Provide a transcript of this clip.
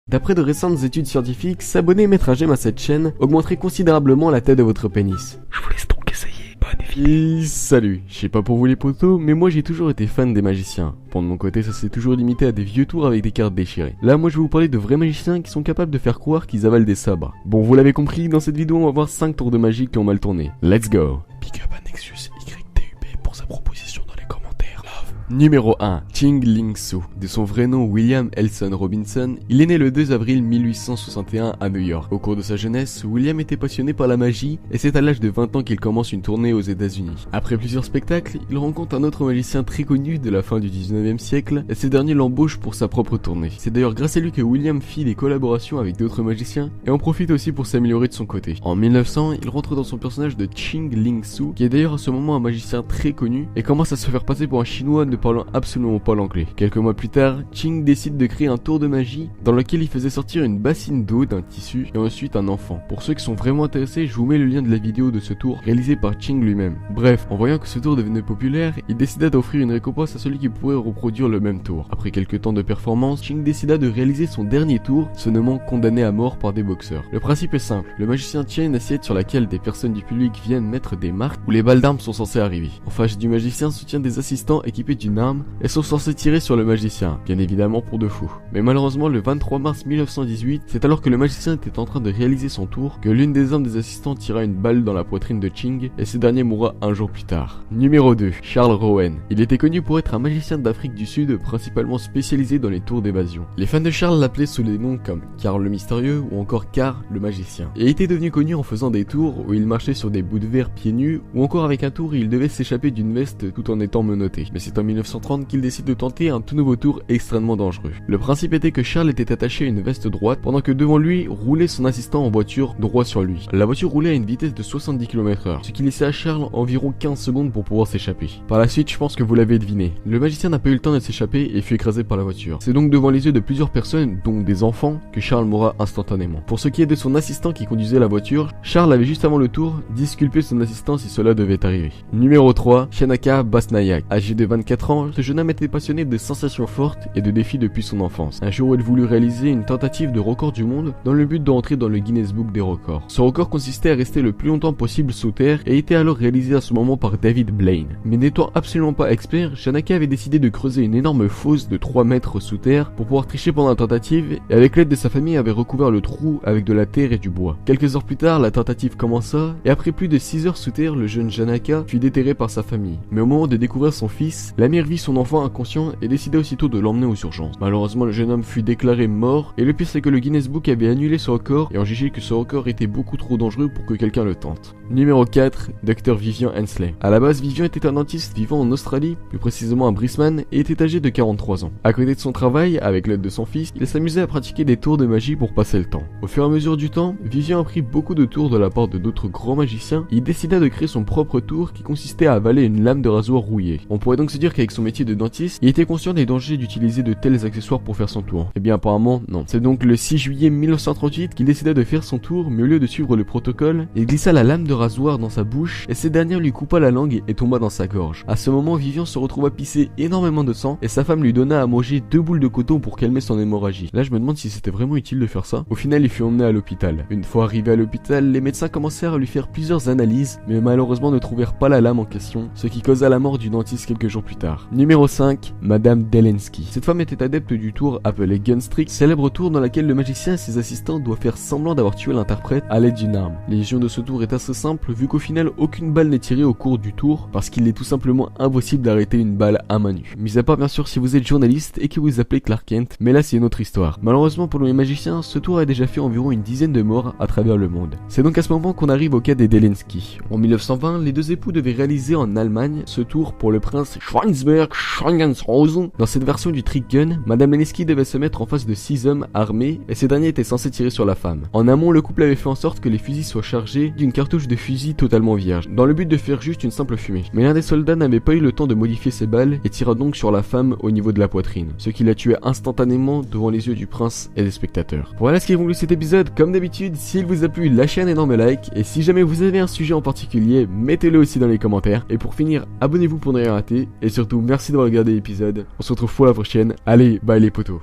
D'après de récentes études scientifiques, s'abonner et mettre à j'aime à cette chaîne augmenterait considérablement la taille de votre pénis. Je vous laisse donc essayer. Bonne vidéo. Et salut, je sais pas pour vous les potos, mais moi j'ai toujours été fan des magiciens. Bon, de mon côté, ça s'est toujours limité à des vieux tours avec des cartes déchirées. Là, moi je vais vous parler de vrais magiciens qui sont capables de faire croire qu'ils avalent des sabres. Bon, vous l'avez compris, dans cette vidéo on va voir 5 tours de magie qui ont mal tourné. Let's go. Big up à Nexus YTUB pour sa proposition dans les commentaires. Love. Numéro 1, Ching Ling Su. De son vrai nom William Elson Robinson, il est né le 2 avril 1861 à New York. Au cours de sa jeunesse, William était passionné par la magie et c'est à l'âge de 20 ans qu'il commence une tournée aux États-Unis. Après plusieurs spectacles, il rencontre un autre magicien très connu de la fin du 19e siècle et ce dernier l'embauche pour sa propre tournée. C'est d'ailleurs grâce à lui que William fit des collaborations avec d'autres magiciens et en profite aussi pour s'améliorer de son côté. En 1900, il rentre dans son personnage de Ching Ling Su, qui est d'ailleurs à ce moment un magicien très connu et commence à se faire passer pour un chinois ne parlant absolument pas l'anglais. Quelques mois plus tard, Ching décide de créer un tour de magie dans lequel il faisait sortir une bassine d'eau d'un tissu et ensuite un enfant. Pour ceux qui sont vraiment intéressés, je vous mets le lien de la vidéo de ce tour réalisé par Ching lui-même. Bref, en voyant que ce tour devenait populaire, il décida d'offrir une récompense à celui qui pourrait reproduire le même tour. Après quelques temps de performance, Ching décida de réaliser son dernier tour, se nommant condamné à mort par des boxeurs. Le principe est simple, le magicien tient une assiette sur laquelle des personnes du public viennent mettre des marques où les balles d'armes sont censées arriver. En face du magicien se tient des assistants équipés d'une arme et sont censés tirer sur le magicien, bien évidemment pour de fou. Mais malheureusement, le 23 mars 1918, c'est alors que le magicien était en train de réaliser son tour que l'une des armes des assistants tira une balle dans la poitrine de Ching et ce dernier mourra un jour plus tard. Numéro 2, Charles Rowan. Il était connu pour être un magicien d'Afrique du Sud, principalement spécialisé dans les tours d'évasion. Les fans de Charles l'appelaient sous des noms comme Karl le Mystérieux ou encore Car le Magicien. Et était devenu connu en faisant des tours où il marchait sur des bouts de verre pieds nus ou encore avec un tour où il devait s'échapper d'une veste tout en étant menotté. Mais c'est en 1930 qu'il décide de tenter un tout nouveau tour extrêmement dangereux. Le principe était que Charles était attaché à une veste droite pendant que devant lui roulait son assistant en voiture droit sur lui. La voiture roulait à une vitesse de 70 km/h, ce qui laissait à Charles environ 15 secondes pour pouvoir s'échapper. Par la suite, je pense que vous l'avez deviné, le magicien n'a pas eu le temps de s'échapper et fut écrasé par la voiture. C'est donc devant les yeux de plusieurs personnes, dont des enfants, que Charles mourra instantanément. Pour ce qui est de son assistant qui conduisait la voiture, Charles avait juste avant le tour disculpé son assistant si cela devait arriver. Numéro 3, Shanaka Basnayak. Âgé de 24 ans, ce jeune homme était passionné de sensations fortes et de défis depuis son enfance. Un jour, il voulut réaliser une tentative de record du monde dans le but de rentrer dans le Guinness Book des records. Ce record consistait à rester le plus longtemps possible sous terre et était alors réalisé à ce moment par David Blaine. Mais n'étant absolument pas expert, Shanaka avait décidé de creuser une énorme fosse de 3 mètres sous terre pour pouvoir tricher pendant la tentative et avec l'aide de sa famille avait recouvert le trou avec de la terre et du bois. Quelques heures plus tard, la tentative commença et après plus de 6 heures sous terre, le jeune Shanaka fut déterré par sa famille. Mais au moment de découvrir son fils, la mère vit son enfant inconscient et décida aussitôt de l'emmener aux urgences. Malheureusement, le jeune homme fut déclaré mort et le pire c'est que le Guinness Book avait annulé ce record et en jugé que ce record était beaucoup trop dangereux pour que quelqu'un le tente. Numéro 4, Dr Vivian Hensley. À la base, Vivian était un dentiste vivant en Australie, plus précisément à Brisbane, et était âgé de 43 ans. À côté de son travail, avec l'aide de son fils, il s'amusait à pratiquer des tours de magie pour passer le temps. Au fur et à mesure du temps, Vivian apprit beaucoup de tours de la part de d'autres grands magiciens et il décida de créer son propre tour qui consistait à avaler une lame de rasoir rouillée. On pourrait donc se dire qu'avec son métier de dentiste, il était conscient des dangers d'utiliser de tels accessoires pour faire son tour. Eh bien apparemment non. C'est donc le 6 juillet 1938 qu'il décida de faire son tour, mais au lieu de suivre le protocole, il glissa la lame de rasoir dans sa bouche et cette dernière lui coupa la langue et tomba dans sa gorge. À ce moment, Vivian se retrouva pisser énormément de sang et sa femme lui donna à manger 2 boules de coton pour calmer son hémorragie. Là je me demande si c'était vraiment utile de faire ça. Au final, il fut emmené à l'hôpital. Une fois arrivé à l'hôpital, les médecins commencèrent à lui faire plusieurs analyses, mais malheureusement ne trouvèrent pas la lame en question, ce qui causa la mort du dentiste quelques jours plus tard. Numéro 5, Madame Delensky. Cette femme était adepte du tour appelé Gunstrick, célèbre tour dans laquelle le magicien et ses assistants doivent faire semblant d'avoir tué l'interprète à l'aide d'une arme. L'éligion de ce tour est assez simple vu qu'au final aucune balle n'est tirée au cours du tour parce qu'il est tout simplement impossible d'arrêter une balle à main nue. Mis à part bien sûr si vous êtes journaliste et que vous appelez Clark Kent, mais là c'est une autre histoire. Malheureusement pour les magiciens, ce tour a déjà fait environ une dizaine de morts à travers le monde. C'est donc à ce moment qu'on arrive au cas des Delensky. En 1920, les deux époux devaient réaliser en Allemagne ce tour pour le prince Schwarzberg-Schwangenshausen. Dans cette version du trick gun, Madame Delensky devait se mettre en face de 6 hommes armés et ces derniers étaient censés tirer sur la femme. En amont, le couple avait fait en sorte que les fusils soient chargés d'une cartouche de fusil totalement vierge, dans le but de faire juste une simple fumée. Mais l'un des soldats n'avait pas eu le temps de modifier ses balles et tira donc sur la femme au niveau de la poitrine, ce qui la tuait instantanément devant les yeux du prince et des spectateurs. Voilà ce qui conclut cet épisode. Comme d'habitude, s'il vous a plu, lâchez un énorme like et si jamais vous avez un sujet en particulier, mettez-le aussi dans les commentaires. Et pour finir, abonnez-vous pour ne rien rater et surtout merci d'avoir regardé l'épisode. On se retrouve pour la prochaine. Allez, bye les potos.